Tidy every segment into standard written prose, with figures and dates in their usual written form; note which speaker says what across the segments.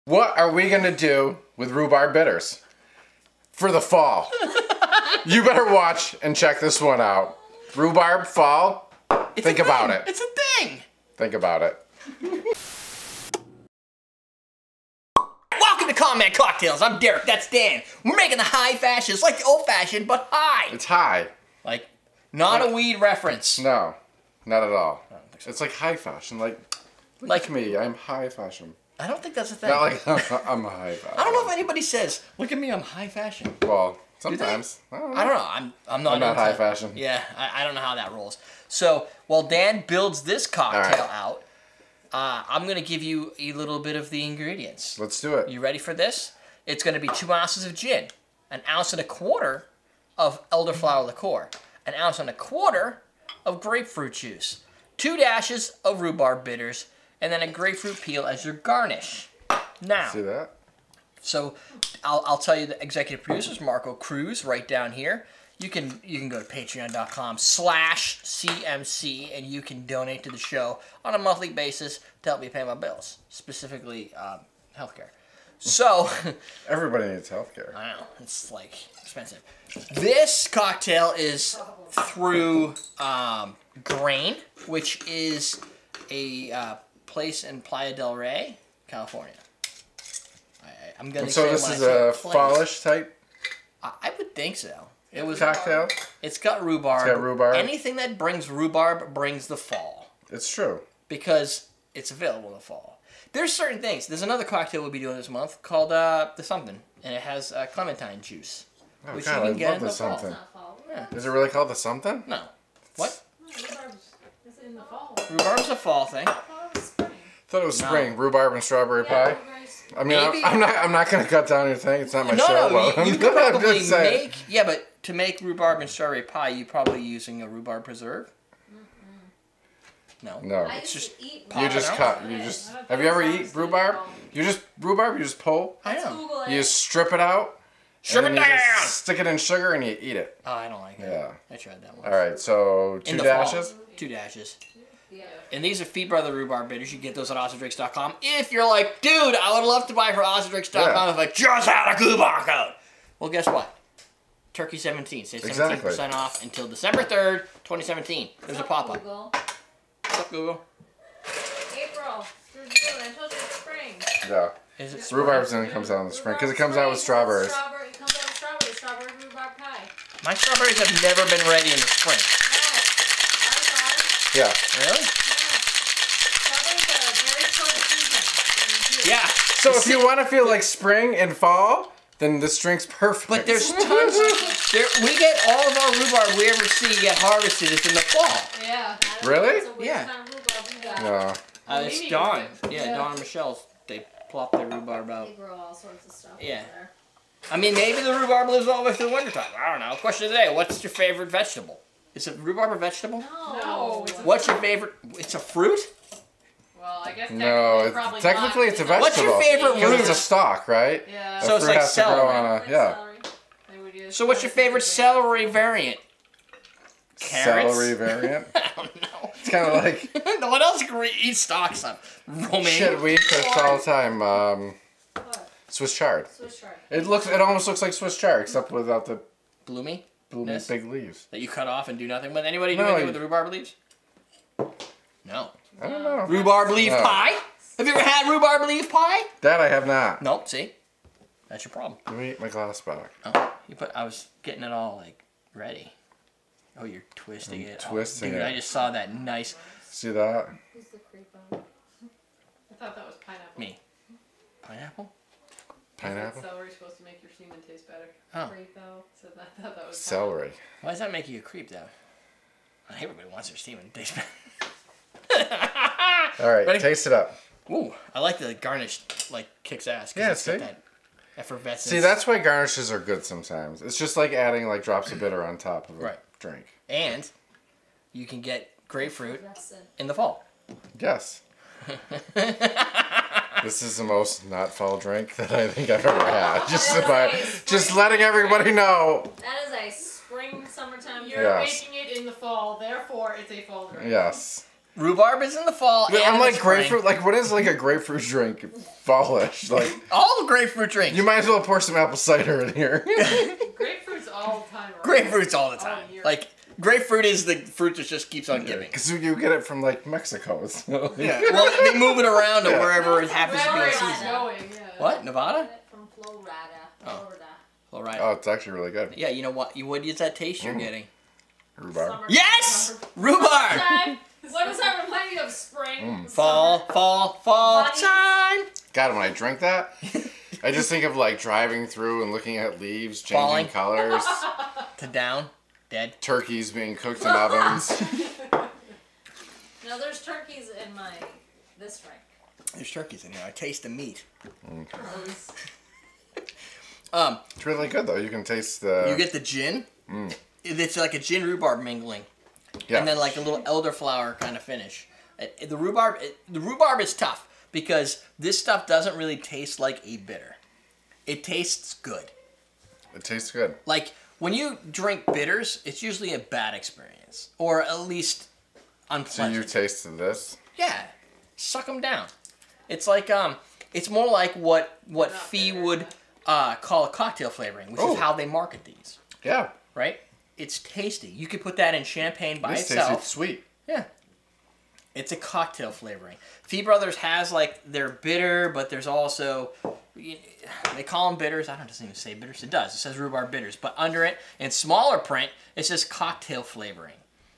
Speaker 1: What are we gonna do with rhubarb bitters for the fall? You better watch and check this one out. Rhubarb fall. Think about it.
Speaker 2: It's a thing.
Speaker 1: Think about it.
Speaker 2: Welcome to Combat Cocktails. I'm Derek. That's Dan. We're making the high fashions like the old fashioned, but high.
Speaker 1: It's high.
Speaker 2: Like, not a weed reference.
Speaker 1: No, not at all.
Speaker 2: I don't think so.
Speaker 1: It's like high fashion. Like me, I'm high fashion.
Speaker 2: I don't think that's a thing.
Speaker 1: Not like I'm a high fashion.
Speaker 2: I don't know if anybody says, "Look at me, I'm high fashion."
Speaker 1: Well, sometimes.
Speaker 2: I don't know. I'm not
Speaker 1: high fashion.
Speaker 2: Yeah, I don't know how that rolls. So while Dan builds this cocktail out, I'm gonna give you a little bit of the ingredients.
Speaker 1: Let's do it.
Speaker 2: You ready for this? It's gonna be 2 ounces of gin, 1.25 ounces of Elderflower Liqueur, 1.25 ounces of grapefruit juice, 2 dashes of rhubarb bitters, and then a grapefruit peel as your garnish. Now,
Speaker 1: see that?
Speaker 2: So I'll tell you the executive producers, Marco Cruz, right down here. You can go to patreon.com/CMC and you can donate to the show on a monthly basis to help me pay my bills, specifically healthcare. So
Speaker 1: everybody needs healthcare.
Speaker 2: I know, it's like expensive. This cocktail is through Grain, which is a place in Playa del Rey, California. I'm gonna
Speaker 1: so
Speaker 2: say
Speaker 1: this is a fallish type?
Speaker 2: I would think so. It was
Speaker 1: cocktail?
Speaker 2: It's got rhubarb.
Speaker 1: It's got rhubarb.
Speaker 2: Anything that brings rhubarb brings the fall.
Speaker 1: It's true.
Speaker 2: Because it's available in the fall. There's certain things. There's another cocktail we'll be doing this month called the something. And it has clementine juice.
Speaker 1: Oh
Speaker 2: which
Speaker 1: God,
Speaker 2: you can
Speaker 1: I love
Speaker 2: get
Speaker 1: the something.
Speaker 3: It's not fall.
Speaker 2: Yeah.
Speaker 1: Is it really called the something?
Speaker 2: No. What?
Speaker 3: No, rhubarb's in the fall.
Speaker 2: Rhubarb's a fall thing.
Speaker 3: Rhubarb's spring.
Speaker 1: I thought it was spring. Rhubarb and strawberry pie. I mean,
Speaker 2: Maybe.
Speaker 1: I'm not gonna cut down your thing. It's not my
Speaker 2: No,
Speaker 1: show.
Speaker 2: no,
Speaker 1: But
Speaker 2: you
Speaker 1: I'm
Speaker 2: could probably
Speaker 1: just saying.
Speaker 2: make... Yeah, but to make rhubarb and strawberry pie, you're probably using a rhubarb preserve? No.
Speaker 1: No.
Speaker 3: I
Speaker 2: It's
Speaker 3: used
Speaker 2: just
Speaker 3: to eat
Speaker 1: You
Speaker 2: Pop
Speaker 1: just
Speaker 2: it out.
Speaker 1: cut. You just. Have you ever eaten rhubarb? You just pull.
Speaker 2: I
Speaker 3: Let's
Speaker 2: know.
Speaker 3: Google it.
Speaker 1: You just strip it out.
Speaker 2: Strip
Speaker 1: and
Speaker 2: it
Speaker 1: then you
Speaker 2: down!
Speaker 1: just stick it in sugar and you eat it.
Speaker 2: Oh, I don't like it.
Speaker 1: Yeah.
Speaker 2: I tried that one.
Speaker 1: All right. So
Speaker 2: In
Speaker 1: 2
Speaker 2: the
Speaker 1: dashes.
Speaker 2: fall. 2 dashes.
Speaker 3: Yeah.
Speaker 2: And these are Feed Brother Rhubarb Bitters. You can get those at AwesomeDrinks.com. If you're like, dude, I would love to buy for AwesomeDrinks.com
Speaker 1: Yeah.
Speaker 2: if I just had a coupon code. Well, guess what? Turkey 17. Save 17% off until December 3rd, 2017. There's a pop-up.
Speaker 3: Google.
Speaker 2: What's up, Google?
Speaker 3: April. Through June. I told you it's spring.
Speaker 1: Yeah.
Speaker 2: Is it
Speaker 1: Rhubarb's then comes out in the spring because it comes out with strawberries.
Speaker 3: It comes out with strawberries. Strawberry rhubarb pie.
Speaker 2: My strawberries have never been ready in the spring.
Speaker 3: No. Ours are.
Speaker 1: Yeah.
Speaker 2: Really?
Speaker 3: Strawberries are a very short season.
Speaker 2: Yeah.
Speaker 1: So if you want to feel like spring and fall, then this drink's perfect.
Speaker 2: But there's tons. We get all of our rhubarb we ever see get harvested is in the fall.
Speaker 3: Yeah.
Speaker 1: Really?
Speaker 3: It's a weird
Speaker 2: Yeah.
Speaker 3: kind of rhubarb we got.
Speaker 1: No.
Speaker 2: It's
Speaker 3: Mimi
Speaker 2: Dawn.
Speaker 3: was good.
Speaker 2: Yeah,
Speaker 3: Yeah.
Speaker 2: Dawn and Michelle's. They plop their rhubarb out.
Speaker 3: They grow all sorts of stuff
Speaker 2: Yeah.
Speaker 3: over there.
Speaker 2: I mean, maybe the rhubarb lives all the way through the wintertime. I don't know. Question of the day, what's your favorite vegetable? Is it rhubarb a vegetable?
Speaker 3: No.
Speaker 2: What's your favorite? It's a fruit?
Speaker 3: Well, I guess
Speaker 1: No. Technically, it's a vegetable.
Speaker 2: What's your favorite
Speaker 1: Because
Speaker 2: root?
Speaker 1: it's a stalk, right?
Speaker 3: Yeah.
Speaker 1: The
Speaker 2: So it's
Speaker 1: fruit
Speaker 2: like
Speaker 1: has to grow
Speaker 2: celery.
Speaker 1: on a
Speaker 3: Like
Speaker 1: yeah.
Speaker 3: celery. They would use
Speaker 2: So what's your favorite celery variant? Carrots?
Speaker 1: Celery variant.
Speaker 2: I don't know.
Speaker 1: It's kind of like
Speaker 2: What else can we eat stock stuff? Romaine?
Speaker 1: shit. We eat this all the time.
Speaker 3: What?
Speaker 1: Swiss chard.
Speaker 3: Swiss chard.
Speaker 1: It almost looks like Swiss chard, except without the
Speaker 2: Bloomy?
Speaker 1: blooming
Speaker 2: Yes.
Speaker 1: big leaves.
Speaker 2: That you cut off and do nothing with? Anybody do
Speaker 1: No,
Speaker 2: anything
Speaker 1: you-
Speaker 2: with the rhubarb leaves? No.
Speaker 1: I don't know.
Speaker 2: Rhubarb leaf
Speaker 1: No.
Speaker 2: pie? Have you ever had rhubarb leaf pie?
Speaker 1: That I have not.
Speaker 2: Nope, see? That's your problem.
Speaker 1: Let me eat my glass back.
Speaker 2: Oh, I was getting it all, like, ready. Oh, you're twisting it.
Speaker 1: twisting
Speaker 2: Dude,
Speaker 1: it.
Speaker 2: I just saw that nice...
Speaker 1: See that?
Speaker 3: Who's the creep on? I thought that was pineapple.
Speaker 2: Me. Pineapple?
Speaker 1: Pineapple?
Speaker 3: Celery's supposed to make your semen taste better.
Speaker 2: Oh.
Speaker 3: Creep though. So I thought that was
Speaker 1: Celery.
Speaker 2: Why does that make you a creep, though? Everybody wants their steam and taste better.
Speaker 1: All right,
Speaker 2: Ready?
Speaker 1: taste it up.
Speaker 2: Ooh, I like the Garnish, like, kicks ass. 'Cause
Speaker 1: Yeah,
Speaker 2: it's got
Speaker 1: see?
Speaker 2: that effervescence.
Speaker 1: See, that's why garnishes are good sometimes. It's just like adding like drops of bitter on top of a
Speaker 2: Right.
Speaker 1: drink.
Speaker 2: And you can get grapefruit
Speaker 3: Yes.
Speaker 2: in the fall.
Speaker 1: Yes. This is the most not fall drink that I think I've ever had. Just letting everybody know.
Speaker 3: That is a spring, summertime.
Speaker 1: You're
Speaker 3: making it in the fall, therefore it's a fall drink.
Speaker 1: Yes.
Speaker 2: Rhubarb is in the fall.
Speaker 1: Yeah,
Speaker 2: and
Speaker 1: I'm
Speaker 2: in the
Speaker 1: like
Speaker 2: spring.
Speaker 1: grapefruit. Like, what is like a grapefruit drink? Fallish. Like,
Speaker 2: All the grapefruit drinks.
Speaker 1: you might as well pour some apple cider in here.
Speaker 3: Grapefruit's all the time. Right?
Speaker 2: Grapefruit's all the time.
Speaker 3: year.
Speaker 2: Like grapefruit is the fruit that just keeps on giving.
Speaker 1: Because you get it from like Mexico. So.
Speaker 2: Yeah. Well, they move it around to
Speaker 1: Yeah.
Speaker 2: wherever it happens to be in
Speaker 3: Wherever it's
Speaker 2: season.
Speaker 3: going, yeah.
Speaker 2: What? Nevada?
Speaker 4: From Florida.
Speaker 2: Oh.
Speaker 4: Florida.
Speaker 2: All right.
Speaker 1: Oh, it's actually really good.
Speaker 2: Yeah. You know what? What is that taste you're getting?
Speaker 1: Rhubarb.
Speaker 3: Summer.
Speaker 2: Yes. Rhubarb.
Speaker 3: Time. What is that reminding of spring?
Speaker 2: Fall
Speaker 3: Bunnies.
Speaker 2: time.
Speaker 1: God, when I drink that, I just think of like driving through and looking at leaves changing
Speaker 2: Falling.
Speaker 1: colors,
Speaker 2: To down. Dead.
Speaker 1: turkeys being cooked in ovens.
Speaker 4: No, there's turkeys in this drink.
Speaker 2: There's turkeys in there. I taste the meat.
Speaker 1: It's really good though. You can taste the.
Speaker 2: You get the gin. It's like a gin rhubarb mingling.
Speaker 1: yeah.
Speaker 2: And then like a little elderflower kind of finish. The rhubarb is tough because this stuff doesn't really taste like a bitter. It tastes good.
Speaker 1: It tastes good.
Speaker 2: Like when you drink bitters, it's usually a bad experience or at least
Speaker 1: So
Speaker 2: unpleasant.
Speaker 1: you tasted this?
Speaker 2: Yeah, suck them down. It's like it's more like what Fee would call a cocktail flavoring, which
Speaker 1: Oh.
Speaker 2: is how they market these,
Speaker 1: Yeah.
Speaker 2: right? It's tasty. You could put that in champagne by
Speaker 1: This
Speaker 2: itself.
Speaker 1: tastes sweet.
Speaker 2: Yeah. It's a cocktail flavoring. Fee Brothers has like they're bitter, but there's also they call them bitters. I don't just even say bitters. It does. It says rhubarb bitters, but under it in smaller print it says cocktail flavoring.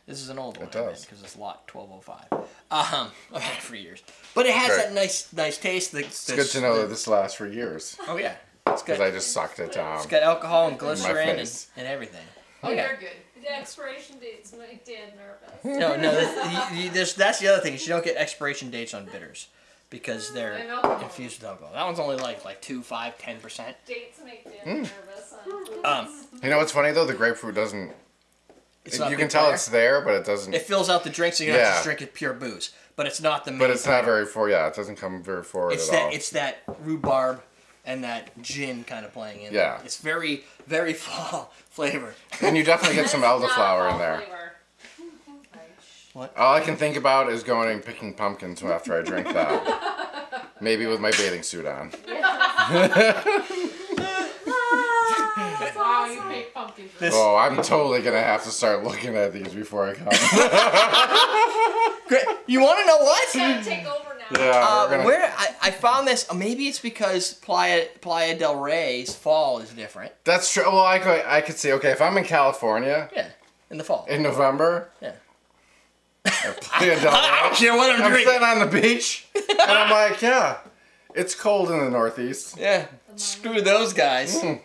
Speaker 2: This is an old one.
Speaker 1: It does.
Speaker 2: Because it's lot 1205. I've had it for years, but it has
Speaker 1: Great.
Speaker 2: that nice taste.
Speaker 1: It's good to know that this lasts for years.
Speaker 2: Oh yeah, it's good.
Speaker 1: Because I just sucked it down.
Speaker 2: It's got alcohol and glycerin and,
Speaker 1: face.
Speaker 2: and everything.
Speaker 3: Oh,
Speaker 2: yeah.
Speaker 3: you're good.
Speaker 4: The expiration dates make Dad nervous.
Speaker 2: No, that's the other thing. You don't get expiration dates on bitters because
Speaker 3: I
Speaker 2: they're
Speaker 3: know.
Speaker 2: infused with alcohol. That one's only like 2, 5, 10%.
Speaker 4: Dates make Dad nervous.
Speaker 1: You know what's funny though? The grapefruit doesn't.
Speaker 2: It's not
Speaker 1: You
Speaker 2: big
Speaker 1: can tell
Speaker 2: player.
Speaker 1: it's there, but it doesn't.
Speaker 2: It fills out the drink, so you don't have to
Speaker 1: Yeah.
Speaker 2: just drink it pure booze. But it's not the main.
Speaker 1: But it's not
Speaker 2: player.
Speaker 1: very for. Yeah, it doesn't come very forward
Speaker 2: It's
Speaker 1: at
Speaker 2: that
Speaker 1: all.
Speaker 2: it's that rhubarb and that gin kind of playing in.
Speaker 1: Yeah.
Speaker 2: There. It's very very fall flavor.
Speaker 1: And you definitely get some
Speaker 4: It's not
Speaker 1: elderflower in
Speaker 4: fall
Speaker 1: there.
Speaker 4: flavor.
Speaker 1: All I can think about is going and picking pumpkins after I drink that. Maybe with my bathing suit on.
Speaker 3: Wow, you make pumpkin.
Speaker 1: Oh, I'm totally gonna have to start looking at these before I come.
Speaker 2: Great. You want to know what?
Speaker 4: It's gonna take over now.
Speaker 1: Yeah, we're gonna.
Speaker 2: Where I found this, maybe it's because Playa del Rey's fall is different.
Speaker 1: That's true. Well, I could see. Okay, if I'm in California
Speaker 2: Yeah, in the fall.
Speaker 1: in November,
Speaker 2: Yeah.
Speaker 1: Playa del
Speaker 2: I don't
Speaker 1: Rey,
Speaker 2: care what I'm
Speaker 1: I'm
Speaker 2: drinking.
Speaker 1: sitting on the beach, and I'm like, yeah, it's cold in the Northeast.
Speaker 2: Yeah. Screw those guys.
Speaker 4: Coffee drink.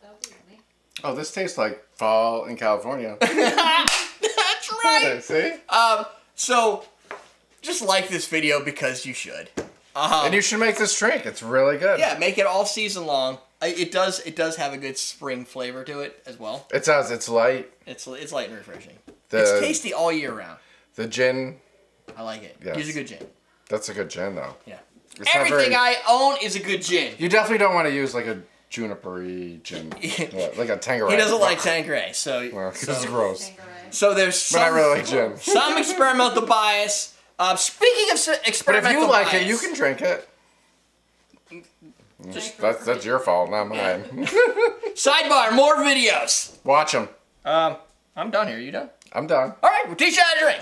Speaker 4: That would be yummy.
Speaker 1: Oh, this tastes like fall in California.
Speaker 2: That's right.
Speaker 1: See?
Speaker 2: So, just like this video because you should.
Speaker 1: And you should make this drink. It's really good.
Speaker 2: Yeah, make it all season long. It does have a good spring flavor to it as well.
Speaker 1: It does. It's light.
Speaker 2: It's light and refreshing.
Speaker 1: The-
Speaker 2: It's tasty all year round.
Speaker 1: The gin,
Speaker 2: I like it.
Speaker 1: Yes.
Speaker 2: Use a good gin.
Speaker 1: that's a good gin, though.
Speaker 2: Yeah.
Speaker 1: It's not
Speaker 2: Everything
Speaker 1: very-
Speaker 2: I own is a good gin.
Speaker 1: You definitely don't want to use like a juniper-y gin. Yeah, like a Tanqueray.
Speaker 2: He doesn't like Tanqueray, so
Speaker 1: Well, it's gross.
Speaker 2: so there's
Speaker 1: But I
Speaker 2: some,
Speaker 1: really like gin.
Speaker 2: some experimental bias. Speaking of
Speaker 1: But if
Speaker 2: experimental
Speaker 1: you like
Speaker 2: bias,
Speaker 1: it, you can drink it. That's your fault, not mine.
Speaker 2: sidebar more videos.
Speaker 1: Watch them.
Speaker 2: I'm done here. You done?
Speaker 1: I'm done.
Speaker 2: All right, we'll teach you how to drink.